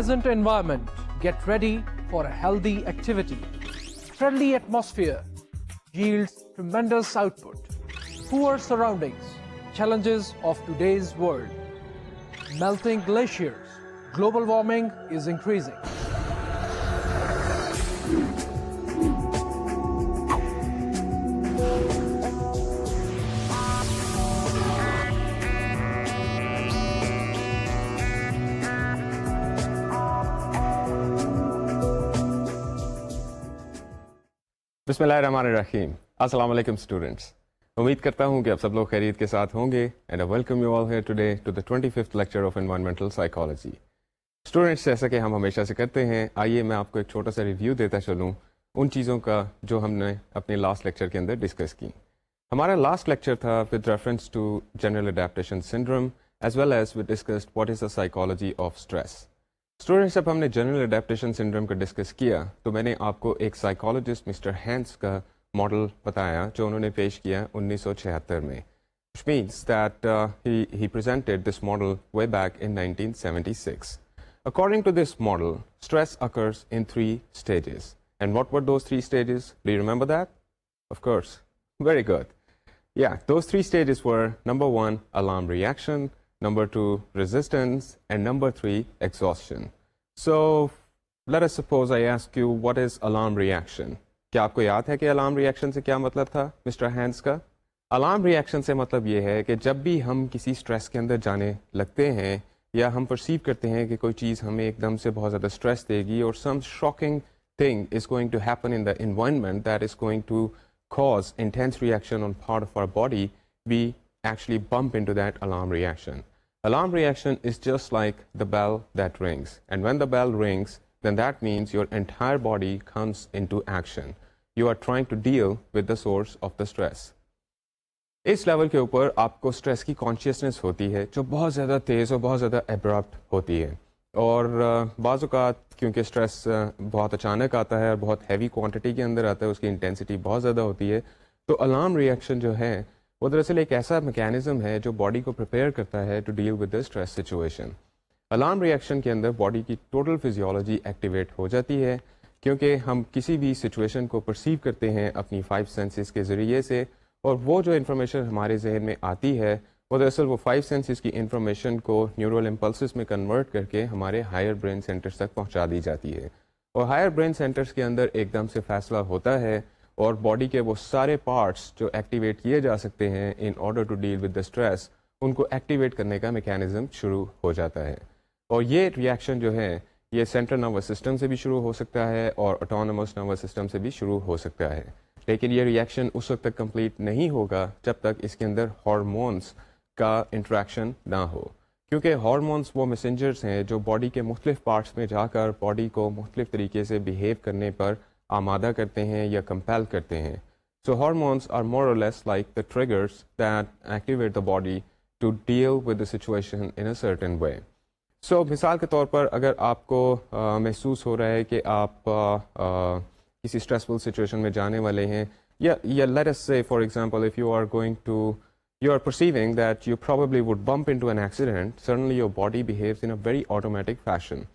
Pleasant environment. Get ready for a healthy activity. Friendly atmosphere yields tremendous output. Poor surroundings. Challenges of today's world. Melting glaciers. Global warming is increasing. बिस्मिल्लाहिर्रहमानिर्रहीम। अस्सलाम वालेकुम students. उम्मीद करता हूँ कि आप सब लोग खैरियत के साथ होंगे and I welcome you all here today to the 25th lecture of environmental psychology. Students, जैसा कि हम हमेशा से करते हैं, आइए मैं आपको एक छोटा सा रिव्यू देता चलूँ उन चीज़ों का जो हमने अपने लास्ट लेक्चर के अंदर डिस्कस की। हमारा लास्ट लेक्चर था with reference to general adaptation syndrome as well as we discussed what is the psychology of stress. Students, जब हमने जनरल अडेप्टेशन सिंड्रोम का डिस्कस किया तो मैंने आपको एक साइकोलॉजिस्ट मिस्टर हैंस का मॉडल बताया जो उन्होंने पेश किया 1976 में, which means that he presented this model way back in 1976. According to this model, stress occurs in 3 stages. And what were those 3 stages? Do you remember that? Of course. Very good. Yeah, those 3 stages were number 1, alarm reaction, number 2, resistance, and number 3, exhaustion. So, let us suppose I ask you, what is alarm reaction? क्या आपको याद है कि alarm reaction से क्या मतलब था mister Hans का? Alarm reaction से मतलब ये है कि जब भी हम किसी स्ट्रेस के अंदर जाने लगते हैं या हम परसीव करते हैं कि कोई चीज़ हमें एकदम से बहुत ज़्यादा स्ट्रेस देगी और some shocking thing is going to happen in the environment that is going to cause intense reaction on part of our body, we actually bump into that alarm reaction. Alarm reaction is just like the bell that rings, and when the bell rings, then that means your entire body comes into action. You are trying to deal with the source of the stress. इस level के ऊपर आपको stress की consciousness होती है जो बहुत ज़्यादा तेज़ और बहुत ज़्यादा एब्रप्ट होती है, और बाज़ औक़ात क्योंकि स्ट्रेस बहुत अचानक आता है और बहुत हैवी क्वांटिटी के अंदर आता है, उसकी इंटेंसिटी बहुत ज़्यादा होती है, तो अलार्म रिएक्शन जो है वो दरअसल एक ऐसा मैकेनिज़्म है जो बॉडी को प्रिपेयर करता है to deal with the stress situation. Alarm reaction के अंदर बॉडी की टोटल फिजियोलॉजी एक्टिवेट हो जाती है क्योंकि हम किसी भी सिचुएशन को परसीव करते हैं अपनी 5 सेंसेस के ज़रिए से, और वो जो इन्फॉर्मेशन हमारे जहन में आती है वो दरअसल वो 5 सेंसेस की इन्फॉर्मेशन को न्यूरल इम्पल्सेस में कन्वर्ट करके हमारे हायर ब्रेन सेंटर्स तक पहुंचा दी जाती है, और हायर ब्रेन सेंटर्स के अंदर एकदम से फैसला होता है और बॉडी के वो सारे पार्ट्स जो एक्टिवेट किए जा सकते हैं in order to deal with the stress, उनको एक्टिवेट करने का मैकेनिज्म शुरू हो जाता है। और ये रिएक्शन जो है ये सेंट्रल नर्वस सिस्टम से भी शुरू हो सकता है और ऑटोनमस नर्वस सिस्टम से भी शुरू हो सकता है, लेकिन ये रिएक्शन उस वक्त तक कंप्लीट नहीं होगा जब तक इसके अंदर हार्मोन्स का इंट्रैक्शन ना हो, क्योंकि हार्मोन्स वो मैसेंजर्स हैं जो बॉडी के मुख्तलिफ पार्ट्स में जाकर बॉडी को मुख्तलिफ तरीके से बिहेव करने पर आमादा करते हैं या कंपेल करते हैं। सो hormones are more or less like the triggers that activate the body to deal with the situation in a certain way. So मिसाल के तौर पर अगर आपको महसूस हो रहा है कि आप किसी स्ट्रेसफुल सिचुएशन में जाने वाले हैं, या let us say for example if you are going to you are perceiving that you probably would bump into an accident, suddenly your body behaves in a very automatic fashion.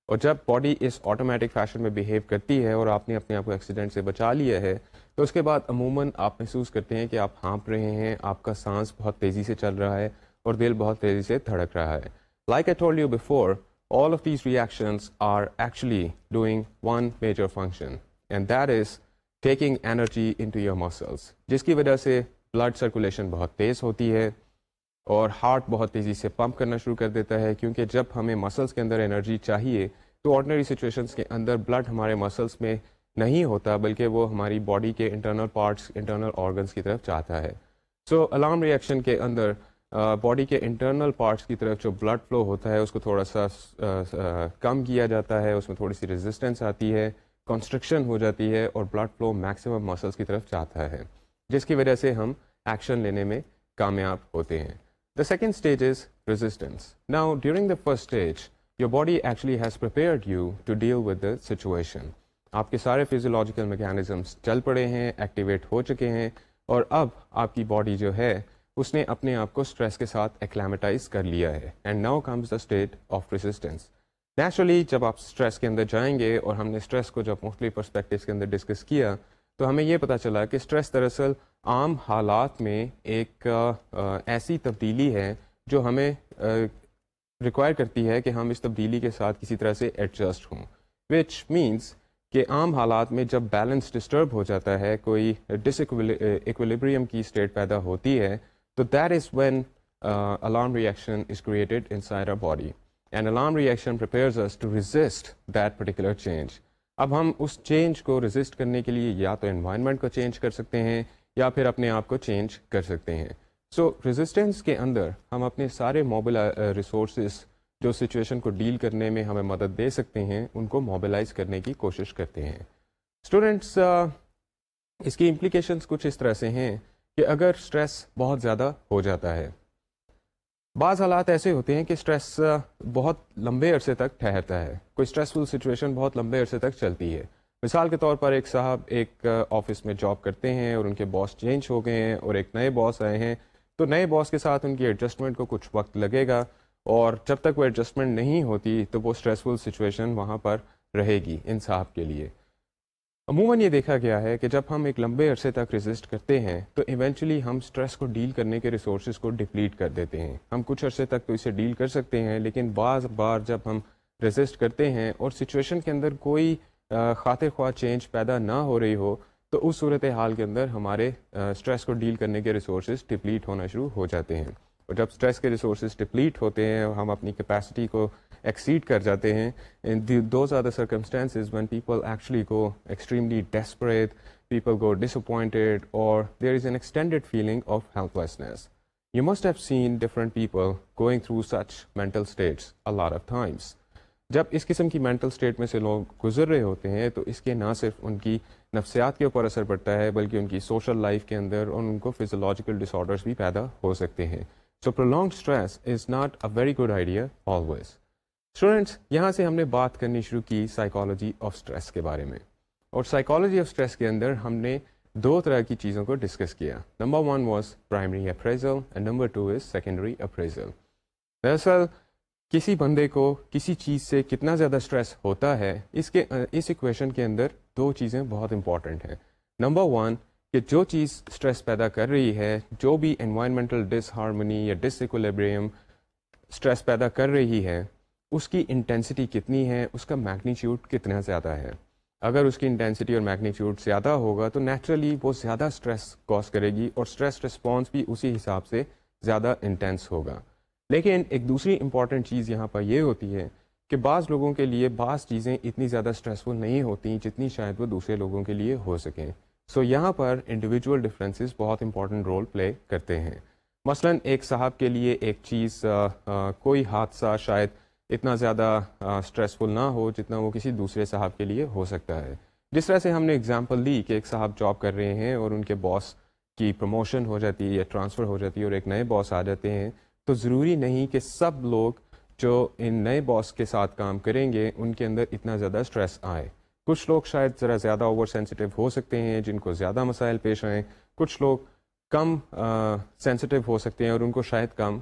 और जब body इस automatic fashion में behave करती है और आपने अपने आप को एक्सीडेंट से बचा लिया है, तो उसके बाद अमूमन आप महसूस करते हैं कि आप हाँप रहे हैं, आपका सांस बहुत तेज़ी से चल रहा है और दिल बहुत तेज़ी से धड़क रहा है। Like I told you before, all of these reactions are actually doing one major function, and that is taking energy into your muscles, जिसकी वजह से ब्लड सर्कुलेशन बहुत तेज़ होती है और हार्ट बहुत तेज़ी से पंप करना शुरू कर देता है, क्योंकि जब हमें मसल्स के अंदर एनर्जी चाहिए तो ऑर्डिनरी सिचुएशंस के अंदर ब्लड हमारे मसल्स में नहीं होता, बल्कि वो हमारी बॉडी के इंटरनल पार्ट्स, इंटरनल ऑर्गन्स की तरफ जाता है। सो अलार्म रिएक्शन के अंदर बॉडी के इंटरनल पार्ट्स की तरफ जो ब्लड फ्लो होता है उसको थोड़ा सा कम किया जाता है, उसमें थोड़ी सी रेजिस्टेंस आती है, कंस्ट्रक्शन हो जाती है और ब्लड फ्लो मैक्सिमम मसल्स की तरफ जाता है, जिसकी वजह से हम एक्शन लेने में कामयाब होते हैं। The second stage is resistance. Now during the first stage your body actually has prepared you to deal with the situation. आपके सारे फिजियोलॉजिकल मैकेनिज्म्स चल पड़े हैं, एक्टिवेट हो चुके हैं, और अब आपकी बॉडी जो है उसने अपने आप को स्ट्रेस के साथ एक्लेमेटाइज कर लिया है, and now comes the state of resistance. Naturally जब आप स्ट्रेस के अंदर जाएंगे, और हमने स्ट्रेस को जब मुख्तलिफ पर्सपेक्टिव्स के अंदर डिस्कस किया, तो हमें ये पता चला कि स्ट्रेस दरअसल आम हालात में एक ऐसी तब्दीली है जो हमें रिक्वायर करती है कि हम इस तब्दीली के साथ किसी तरह से एडजस्ट हों, विच मीन्स कि आम हालात में जब बैलेंस डिस्टर्ब हो जाता है, कोई इक्विलिब्रियम की स्टेट पैदा होती है, तो that is when alarm reaction is created inside our body, and alarm reaction prepares us to resist that particular change. अब हम उस चेंज को रेजिस्ट करने के लिए या तो एनवायरनमेंट को चेंज कर सकते हैं या फिर अपने आप को चेंज कर सकते हैं. सो रेजिस्टेंस के अंदर हम अपने सारे मोबाइल रिसोर्सेज जो सिचुएशन को डील करने में हमें मदद दे सकते हैं, उनको मोबिलाइज करने की कोशिश करते हैं. स्टूडेंट्स, इसकी इम्प्लीकेशंस कुछ इस तरह से हैं कि अगर स्ट्रेस बहुत ज़्यादा हो जाता है, बाज़ हालात ऐसे होते हैं कि स्ट्रेस बहुत लंबे अरसे तक ठहरता है, कोई स्ट्रेसफुल सिचुएशन बहुत लंबे अरसे तक चलती है. मिसाल के तौर पर एक साहब एक ऑफिस में जॉब करते हैं और उनके बॉस चेंज हो गए हैं और एक नए बॉस आए हैं, तो नए बॉस के साथ उनकी एडजस्टमेंट को कुछ वक्त लगेगा, और जब तक वो एडजस्टमेंट नहीं होती तो वो स्ट्रेसफुल सिचुएशन वहाँ पर रहेगी इन साहब के लिए. अमूमन ये देखा गया है कि जब हम एक लंबे अरसे तक रेजिस्ट करते हैं तो इवेंचुअली हम स्ट्रेस को डील करने के रिसोर्सेज को डिप्लीट कर देते हैं. हम कुछ अरसे तक तो इसे डील कर सकते हैं, लेकिन बार बार जब हम रेजिस्ट करते हैं और सिचुएशन के अंदर कोई खातिर ख्वाह चेंज पैदा ना हो रही हो, तो उस सूरत हाल के अंदर हमारे स्ट्रेस को डील करने के रिसोर्सेज डिप्लीट होना शुरू हो जाते हैं. और जब स्ट्रेस के रिसोर्सेज डिप्लीट होते हैं और हम अपनी कैपेसिटी को exceed कर जाते हैं, and those are the circumstances when people actually go extremely desperate, people go disappointed, or there is an extended feeling of helplessness. You must have seen different people going through such mental states a lot of times. जब इस किस्म की mental state में से लोग गुजर रहे होते हैं तो इसके ना सिर्फ उनकी नफ्सियात के ऊपर असर पड़ता है, बल्कि उनकी सोशल लाइफ के अंदर और उनको फिजियोलॉजिकल डिसऑर्डर्स भी पैदा हो सकते हैं. So prolonged stress is not a very good idea always. Students, यहाँ से हमने बात करनी शुरू की साइकोलॉजी ऑफ स्ट्रेस के बारे में, और साइकोलॉजी ऑफ स्ट्रेस के अंदर हमने दो तरह की चीज़ों को डिस्कस किया. Number 1 was primary appraisal and number 2 is secondary appraisal. दरअसल किसी बंदे को किसी चीज़ से कितना ज़्यादा स्ट्रेस होता है, इस इक्वेशन के अंदर दो चीज़ें बहुत इंपॉर्टेंट हैं. नंबर 1 कि जो चीज़ स्ट्रेस पैदा कर रही है, जो भी एनवायरमेंटल डिसहार्मनी या डिसइक्विलिब्रियम स्ट्रेस पैदा कर रही है, उसकी इंटेंसिटी कितनी है, उसका मैग्नीट्यूड कितना ज़्यादा है. अगर उसकी इंटेंसिटी और मैग्नीट्यूड ज़्यादा होगा तो नेचुरली वो ज़्यादा स्ट्रेस कॉज करेगी और स्ट्रेस रिस्पॉन्स भी उसी हिसाब से ज़्यादा इंटेंस होगा. लेकिन एक दूसरी इंपॉर्टेंट चीज़ यहाँ पर यह होती है कि बाज़ लोगों के लिए बाज़ चीज़ें इतनी ज़्यादा स्ट्रेसफुल नहीं होती जितनी शायद वो दूसरे लोगों के लिए हो सकें. सो यहाँ पर इंडिविजुअल डिफरेंसेस बहुत इंपॉर्टेंट रोल प्ले करते हैं. मसलन एक साहब के लिए एक चीज़ कोई हादसा शायद इतना ज़्यादा स्ट्रेसफुल ना हो जितना वो किसी दूसरे साहब के लिए हो सकता है. जिस तरह से हमने एग्जांपल ली कि एक साहब जॉब कर रहे हैं और उनके बॉस की प्रमोशन हो जाती है या ट्रांसफ़र हो जाती है और एक नए बॉस आ जाते हैं, तो ज़रूरी नहीं कि सब लोग जो इन नए बॉस के साथ काम करेंगे उनके अंदर इतना ज़्यादा स्ट्रेस आए. कुछ लोग शायद ज़रा ज़्यादा ओवर सेंसिटिव हो सकते हैं जिनको ज़्यादा मसाइल पेश आएँ, कुछ लोग कम सेंसिटिव हो सकते हैं और उनको शायद कम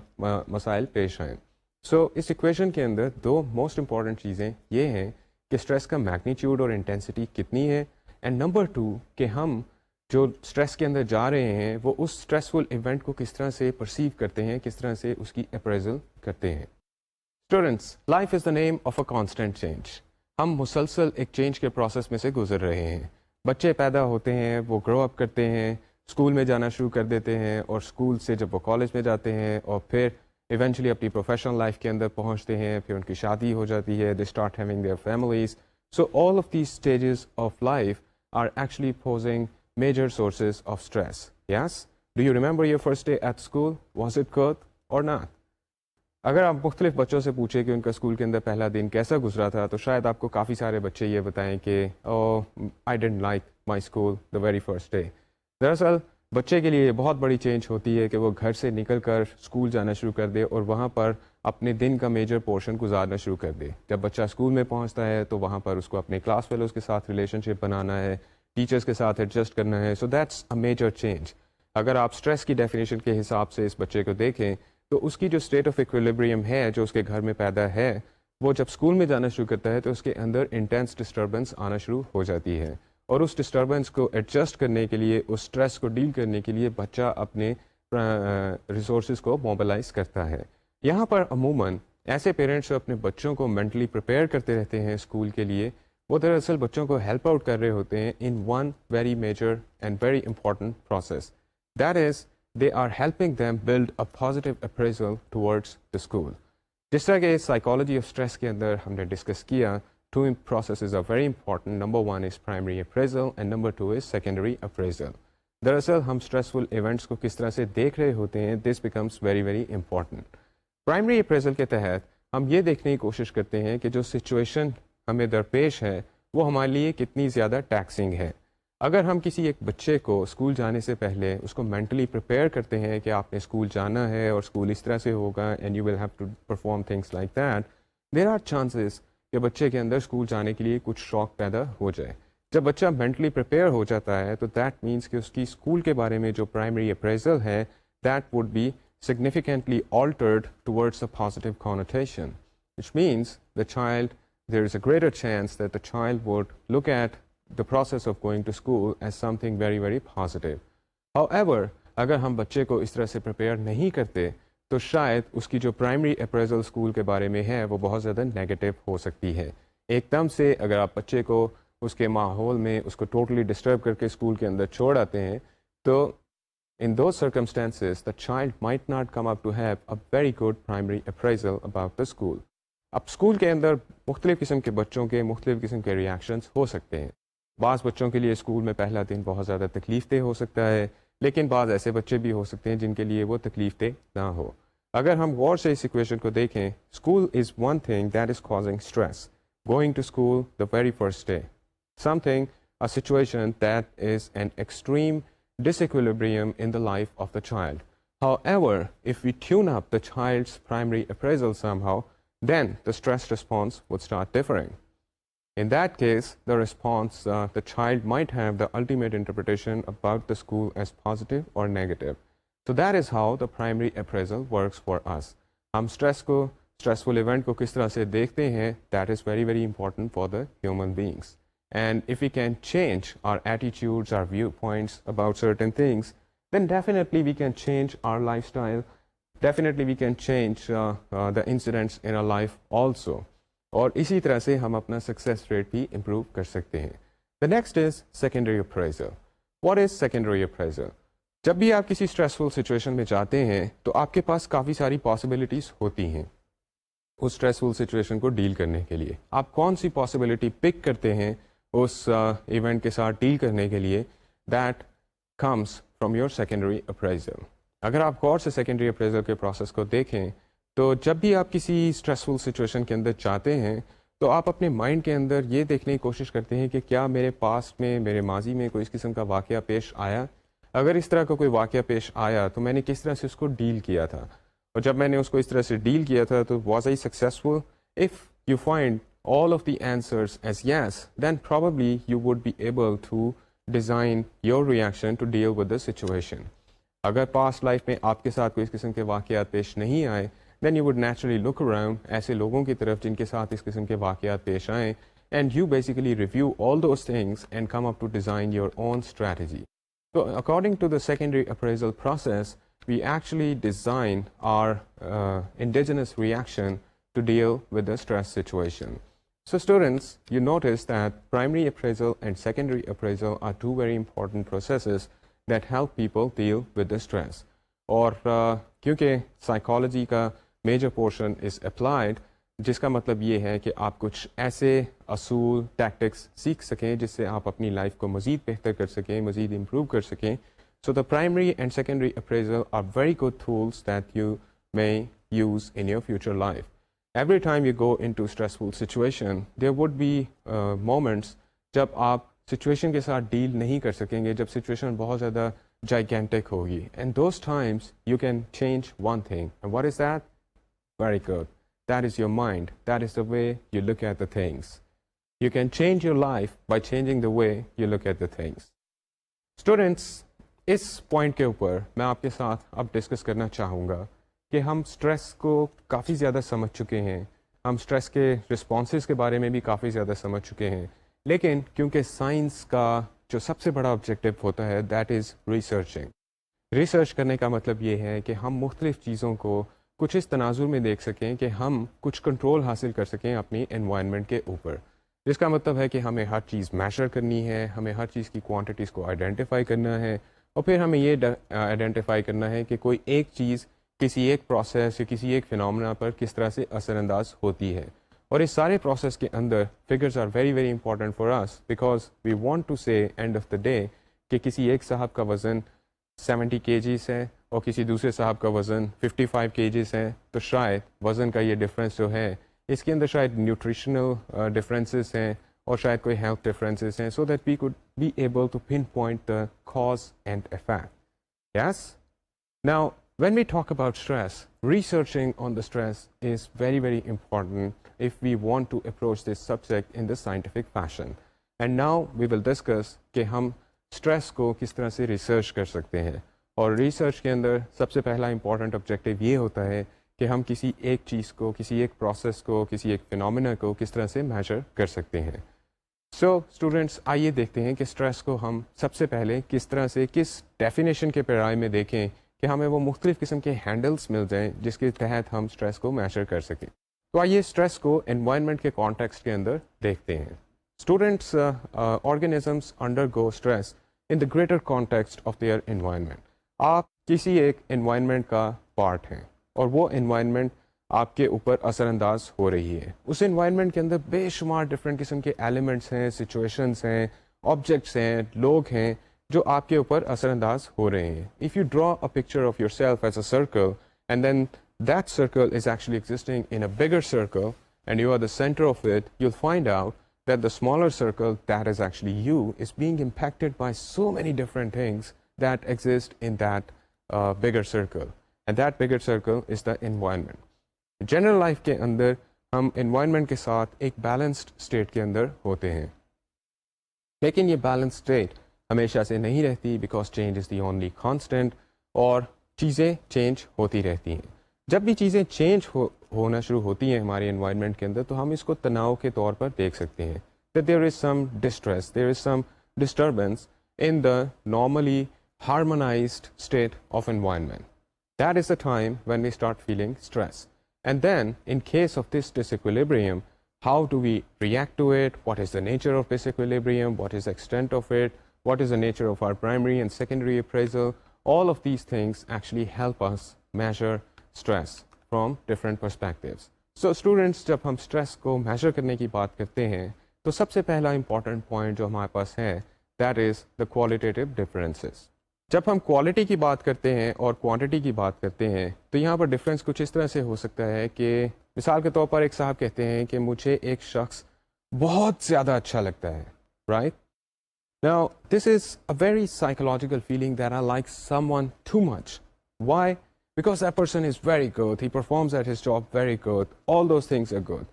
मसाइल पेश आएँ. सो इस इक्वेशन के अंदर दो मोस्ट इंपॉर्टेंट चीज़ें ये हैं कि स्ट्रेस का मैग्नीट्यूड और इंटेंसिटी कितनी है, एंड नंबर 2 कि हम जो स्ट्रेस के अंदर जा रहे हैं वो उस स्ट्रेसफुल इवेंट को किस तरह से परसीव करते हैं, किस तरह से उसकी अप्रेजल करते हैं. Students, life is the name of a constant change. हम मुसलसल एक चेंज के प्रोसेस में से गुजर रहे हैं. बच्चे पैदा होते हैं, वो ग्रो अप करते हैं, स्कूल में जाना शुरू कर देते हैं, और स्कूल से जब वो कॉलेज में जाते हैं और फिर इवेंचुअली अपनी प्रोफेशनल लाइफ के अंदर पहुंचते हैं, फिर उनकी शादी हो जाती है, they start having their families. So all of these stages of life are actually posing major sources of stress. Yes? Do you remember your first day at school? Was it good or not? अगर आप मुख्तलिफ बच्चों से पूछें कि उनका school के अंदर पहला दिन कैसा गुजरा था, तो शायद आपको काफ़ी सारे बच्चे ये बताएं कि I didn't like my school the very first day. दरअसल बच्चे के लिए ये बहुत बड़ी चेंज होती है कि वो घर से निकल कर स्कूल जाना शुरू कर दे और वहाँ पर अपने दिन का मेजर पोर्शन गुजारना शुरू कर दे. जब बच्चा स्कूल में पहुँचता है तो वहाँ पर उसको अपने क्लास फेलोज़ के साथ रिलेशनशिप बनाना है, टीचर्स के साथ एडजस्ट करना है. So that's a major change. अगर आप स्ट्रेस की डेफिनेशन के हिसाब से इस बच्चे को देखें तो उसकी जो स्टेट ऑफ इक्विलिब्रियम है जो उसके घर में पैदा है, वो जब स्कूल में जाना शुरू करता है तो उसके अंदर इंटेंस डिस्टर्बेंस आना शुरू हो जाती है, और उस डिस्टर्बेंस को एडजस्ट करने के लिए, उस स्ट्रेस को डील करने के लिए बच्चा अपने रिसोर्सेज को मोबिलाइज करता है। यहाँ पर अमूमन ऐसे पेरेंट्स जो अपने बच्चों को मेंटली प्रिपेयर करते रहते हैं स्कूल के लिए, वो दरअसल बच्चों को हेल्प आउट कर रहे होते हैं in one very major and very important process, that is they are helping them build a positive appraisal towards the school. जिस तरह के साइकोलॉजी ऑफ स्ट्रेस के अंदर हमने डिस्कस किया, two processes are very important. Number one is primary appraisal and number two is secondary appraisal. दरअसल हम stressful events को किस तरह से देख रहे होते हैं, this becomes very very important. Primary appraisal के तहत हम ये देखने की कोशिश करते हैं कि जो सिचुएशन हमें दरपेश है वो हमारे लिए कितनी ज़्यादा टैक्सिंग है। अगर हम किसी एक बच्चे को स्कूल जाने से पहले उसको मेंटली प्रिपेयर करते हैं कि आपने स्कूल जाना है और स्कूल इस तरह से होगा and you will have to perform things like that, there are chances कि बच्चे के अंदर स्कूल जाने के लिए कुछ शौक पैदा हो जाए। जब बच्चा मेंटली प्रिपेयर हो जाता है तो दैट मीन्स कि उसकी स्कूल के बारे में जो प्राइमरी अप्रेजल है that would be significantly altered towards a positive connotation, which means there is a greater chance that the child would look at the process of going to school as something very very positive. However, अगर हम बच्चे को इस तरह से prepare नहीं करते तो शायद उसकी जो प्राइमरी अप्रेजल स्कूल के बारे में है वो बहुत ज़्यादा नेगेटिव हो सकती है। एकदम से अगर आप बच्चे को उसके माहौल में उसको टोटली डिस्टर्ब करके स्कूल के अंदर छोड़ आते हैं तो in those circumstances the child might not come up to have a very good primary appraisal about the school. अब स्कूल के अंदर मुख्तलिफ़ किस्म के बच्चों के मुख्तलिफ़ किस्म के रिएक्शंस हो सकते हैं। बाज़ बच्चों के लिए स्कूल में पहला दिन बहुत ज़्यादा तकलीफ़देह हो सकता है, लेकिन बाज़ ऐसे बच्चे भी हो सकते हैं जिनके लिए वो तकलीफ़देह ना हो। अगर हम गौर से इस इक्वेशन को देखें, school is one thing that is causing stress, going to school the very first day, something a situation that is an extreme disequilibrium in the life of the child. However, if we tune up the child's primary appraisal somehow, then the stress response would start differing. In that case, the response, the child might have the ultimate interpretation about the school as positive or negative. So that is how the primary appraisal works for us. हम stress को, stressful event को किस तरह से देखते हैं, that is very very important for the human beings. And if we can change our attitudes, our viewpoints about certain things, then definitely we can change our lifestyle. Definitely we can change the incidents in our life also. और इसी तरह से हम अपना success rate भी improve कर सकते हैं। The next is secondary appraisal. What is secondary appraisal? जब भी आप किसी स्ट्रेसफुल सिचुएशन में जाते हैं तो आपके पास काफ़ी सारी पॉसिबिलिटीज़ होती हैं उस स्ट्रेसफुल सिचुएशन को डील करने के लिए। आप कौन सी पॉसिबिलिटी पिक करते हैं उस इवेंट के साथ डील करने के लिए, that comes from your secondary appraisal. अगर आप गौर से सेकेंडरी अप्रेजल के प्रोसेस को देखें तो जब भी आप किसी स्ट्रेसफुल सिचुएशन के अंदर जाते हैं तो आप अपने माइंड के अंदर ये देखने की कोशिश करते हैं कि क्या मेरे पास में, मेरे माजी में कोई इस किस्म का वाक़या पेश आया। अगर इस तरह का कोई वाक़या पेश आया तो मैंने किस तरह से उसको डील किया था, और जब मैंने उसको इस तरह से डील किया था तो was I successful. If you find all of the answers as yes, then probably you would be able to design your reaction to deal with the situation. अगर past life में आपके साथ कोई इस किस्म के वाक़यात पेश नहीं आए, then you would naturally look around ऐसे लोगों की तरफ जिनके साथ इस किस्म के वाक़यात पेश आए, and you basically review all those things and come up to design your own strategy. So according to the secondary appraisal process, we actually design our indigenous reaction to deal with the stress situation. So students, you notice that primary appraisal and secondary appraisal are two very important processes that help people deal with the stress. और क्योंकि psychology का major portion is applied, जिसका मतलब ये है कि आप कुछ ऐसे असूल, tactics सीख सकें जिससे आप अपनी लाइफ को मज़ीद बेहतर कर सकें, मज़ीद improve कर सकें. So the primary and secondary appraisal are very good tools that you may use in your future life. Every time you go into stressful situation, there would be moments जब आप situation के साथ deal नहीं कर सकेंगे, जब situation बहुत ज़्यादा gigantic होगी. And those times you can change one thing. And what is that? Very good. That is your mind. That is the way you look at the things. You can change your life by changing the way you look at the things. Students, इस point के ऊपर मैं आपके साथ अब discuss करना चाहूँगा कि हम स्ट्रेस को काफ़ी ज़्यादा समझ चुके हैं, हम स्ट्रेस के रिस्पॉन्सेज के बारे में भी काफ़ी ज़्यादा समझ चुके हैं, लेकिन क्योंकि साइंस का जो सबसे बड़ा ऑब्जेक्टिव होता है दैट इज़ रिसर्चिंग। रिसर्च करने का मतलब ये है कि हम मुख्तलिफ़ चीज़ों को कुछ इस तनाजुर में देख सकें कि हम कुछ कंट्रोल हासिल कर सकें अपनी एनवायरनमेंट के ऊपर, जिसका मतलब है कि हमें हर चीज़ मैशर करनी है, हमें हर चीज़ की क्वांटिटीज़ को आइडेंटिफाई करना है, और फिर हमें ये आइडेंटिफाई करना है कि कोई एक चीज़ किसी एक प्रोसेस या किसी एक फिनोमेना पर किस तरह से असरअंदाज होती है। और इस सारे प्रोसेस के अंदर figures are very very important for us, because we want to say end of the day कि किसी एक साहब का वज़न 70 kgs है और किसी दूसरे साहब का वज़न 55 kgs है, तो शायद वज़न का ये डिफरेंस जो है इसके अंदर शायद न्यूट्रिशनल डिफरेंसेस हैं और शायद कोई हेल्थ डिफरेंसेस हैं, so that we could be able to pin point the cause and effect. Yes? Now, when we talk about stress, researching on the stress is very, very important if we want to approach this subject in the scientific fashion. And now we will discuss कि हम stress को किस तरह से research कर सकते हैं. और research के अंदर सबसे पहला important objective ये होता है कि हम किसी एक चीज़ को, किसी एक process को, किसी एक phenomena को किस तरह से measure कर सकते हैं. सो स्टूडेंट्स, आइए देखते हैं कि स्ट्रेस को हम सबसे पहले किस तरह से, किस डेफिनेशन के पैराए में देखें कि हमें वो मुख्तलिफ़ किस्म के हैंडल्स मिल जाएं जिसके तहत हम स्ट्रेस को मैशर कर सकें. तो आइए स्ट्रेस को एनवायरनमेंट के कॉन्टेक्स्ट के अंदर देखते हैं. Students, organisms undergo stress in the greater context of their environment. आप किसी एक एनवायरनमेंट का पार्ट हैं और वो एनवायरनमेंट आपके ऊपर असरअंदाज हो रही है. उस एनवायरनमेंट के अंदर बेशुमार डिफरेंट किस्म के एलिमेंट्स हैं, सिचुएशंस हैं, ऑब्जेक्ट्स हैं, लोग हैं जो आपके ऊपर असरअंदाज हो रहे हैं. If you draw a picture of yourself as a circle and then that circle is actually existing in a bigger circle and you are the centre of it, you'll find out that the smaller circle that is actually you is being impacted by so many different things that exist in that bigger circle, and that bigger circle is the environment. General life के अंदर हम environment के साथ एक balanced state के अंदर होते हैं, लेकिन ये बैलेंस्ड स्टेट हमेशा से नहीं रहती, because change is the only constant, और चीज़ें चेंज होती रहती हैं. जब भी चीज़ें चेंज होना शुरू होती हैं हमारे एनवायरनमेंट के अंदर, तो हम इसको तनाव के तौर पर देख सकते हैं. That there is some distress, there is some disturbance in the normally harmonised state of environment. That is the time when we start feeling stress. And then, in case of this disequilibrium, how do we react to it? What is the nature of disequilibrium? What is the extent of it? What is the nature of our primary and secondary appraisal? All of these things actually help us measure stress from different perspectives. So students, जब हम stress को measure करने की बात करते हैं, तो सबसे पहला important point जो हमारे पास है, that is the qualitative differences. जब हम क्वालिटी की बात करते हैं और क्वांटिटी की बात करते हैं, तो यहाँ पर डिफरेंस कुछ इस तरह से हो सकता है कि मिसाल के तौर पर एक साहब कहते हैं कि मुझे एक शख्स बहुत ज़्यादा अच्छा लगता है, right? Now this is a very psychological feeling that I like someone too much. Why? Because that person is very good, he performs at his job very good, all those things are good.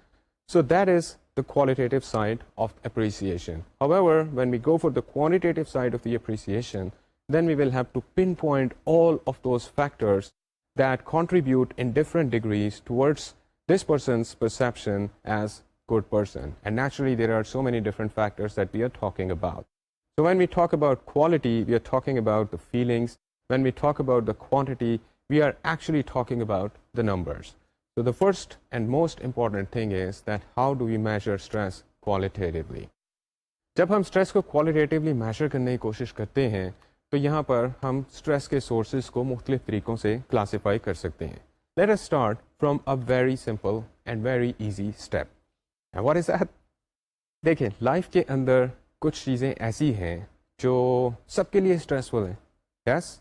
So that is the qualitative side of appreciation. However, when we go for the quantitative side of the appreciation, then we will have to pinpoint all of those factors that contribute in different degrees towards this person's perception as good person. And naturally, there are so many different factors that we are talking about. So when we talk about quality, we are talking about the feelings. When we talk about the quantity, we are actually talking about the numbers. So the first and most important thing is that how do we measure stress qualitatively? जब हम stress को qualitatively measure करने की कोशिश करते हैं, तो यहाँ पर हम स्ट्रेस के सोर्सेज को मुख्तलिफ तरीक़ों से क्लासीफाई कर सकते हैं. Let us start from a very simple and very easy step. What is that? देखिए, लाइफ के अंदर कुछ चीज़ें ऐसी हैं जो सबके लिए स्ट्रेसफुल हैं. यस,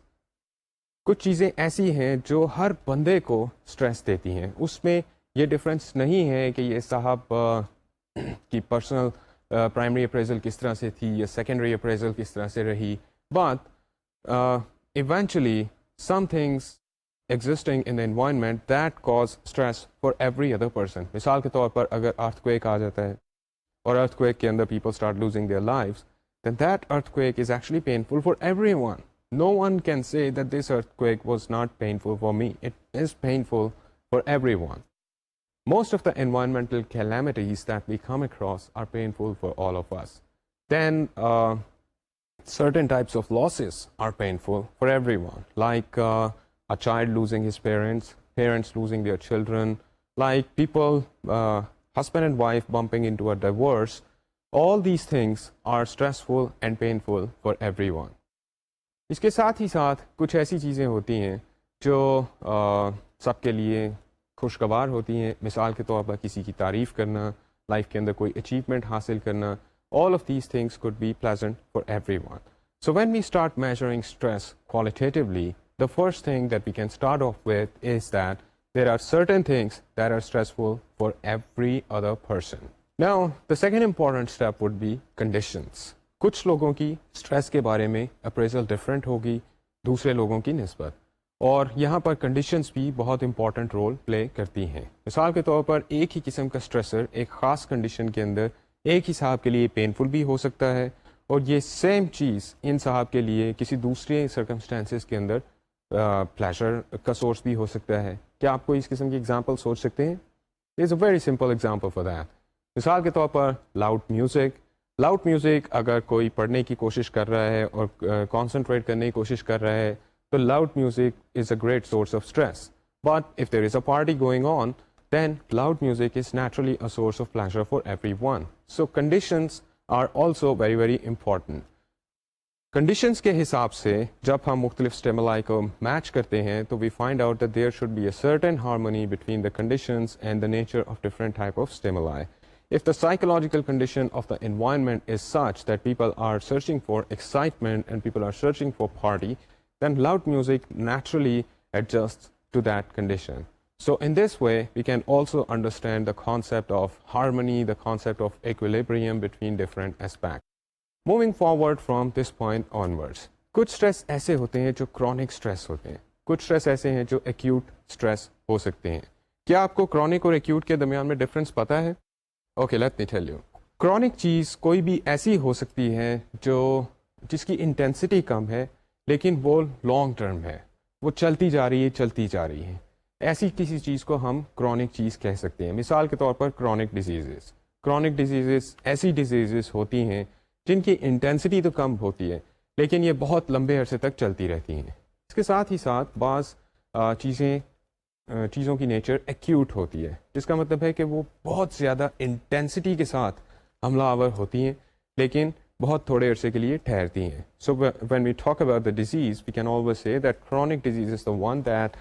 कुछ चीज़ें ऐसी हैं जो हर बंदे को स्ट्रेस देती हैं. उसमें ये डिफरेंस नहीं है कि ये साहब की पर्सनल प्राइमरी अप्रेजल किस तरह से थी या सेकेंडरी अप्रेजल किस तरह से रही, but eventually some things existing in the environment that cause stress for every other person. मिसाल के तौर पर अगर earthquake आ जाता है और earthquake के अंदर people start losing their lives, then that earthquake is actually painful for everyone. No one can say that this earthquake was not painful for me. It is painful for everyone. most of the environmental calamities that we come across are painful for all of us. Then certain types of losses are painful for everyone, like a child losing his parents, parents losing their children, like people, husband and wife bumping into a divorce. All these things are stressful and painful for everyone. इसके साथ ही साथ कुछ ऐसी चीज़ें होती हैं जो सबके लिए खुशगवार होती हैं. मिसाल के तौर पर किसी की तारीफ़ करना, लाइफ के अंदर कोई अचीवमेंट हासिल करना. All of these things could be pleasant for everyone. So when we start measuring stress qualitatively, the first thing that we can start off with is that there are certain things that are stressful for every other person. Now, the second important step would be conditions. कुछ लोगों की stress के बारे में appraisal different होगी दूसरे लोगों की निस्बत, और यहाँ पर कंडीशंस भी बहुत इंपॉर्टेंट रोल प्ले करती हैं. मिसाल के तौर पर एक ही किस्म का स्ट्रेसर एक ख़ास कंडीशन के अंदर एक ही साहब के लिए पेनफुल भी हो सकता है, और ये सेम चीज़ इन साहब के लिए किसी दूसरे सर्कमस्टेंसेस के अंदर प्लेजर का सोर्स भी हो सकता है. क्या आपको इस किस्म की एग्जांपल सोच सकते हैं? Is a very simple example for that. मिसाल के तौर पर लाउड म्यूज़िक अगर कोई पढ़ने की कोशिश कर रहा है और कॉन्सेंट्रेट करने की कोशिश कर रहा है, तो loud music is a great source of stress. But if there is a party going on, then loud music is naturally a source of pleasure for everyone. So conditions are also very, very important. Conditions के हिसाब से जब हम मुख्तलिफ stimuli को match करते हैं, तो we find out that there should be a certain harmony between the conditions and the nature of different type of stimuli. If the psychological condition of the environment is such that people are searching for excitement and people are searching for party, then loud music naturally adjusts to that condition. So in this way, we can also understand the concept of harmony, the concept of equilibrium between different aspects. Moving forward from this point onwards, कुछ stress ऐसे होते हैं जो chronic stress होते हैं, कुछ stress ऐसे हैं जो एक्यूट स्ट्रेस हो सकते हैं. क्या आपको क्रॉनिक और एक्यूट के दरमियान में डिफरेंस पता है? Okay, let me tell you. Chronic चीज़ कोई भी ऐसी हो सकती है जिसकी इंटेंसिटी कम है लेकिन वो लॉन्ग टर्म है, वो चलती जा रही है. ऐसी किसी चीज़ को हम क्रॉनिक चीज़ कह सकते हैं. मिसाल के तौर पर क्रॉनिक डिजीज़ेस ऐसी डिजीज़ेस होती हैं जिनकी इंटेंसिटी तो कम होती है लेकिन ये बहुत लंबे अरसे तक चलती रहती हैं. इसके साथ ही साथ बाज़ चीज़ों की नेचर एक्यूट होती है, जिसका मतलब है कि वो बहुत ज़्यादा इंटेंसिटी के साथ हमलावर होती हैं लेकिन बहुत थोड़े अरसे के लिए ठहरती हैं. So when we talk about the disease, we can always say that chronic disease is the one that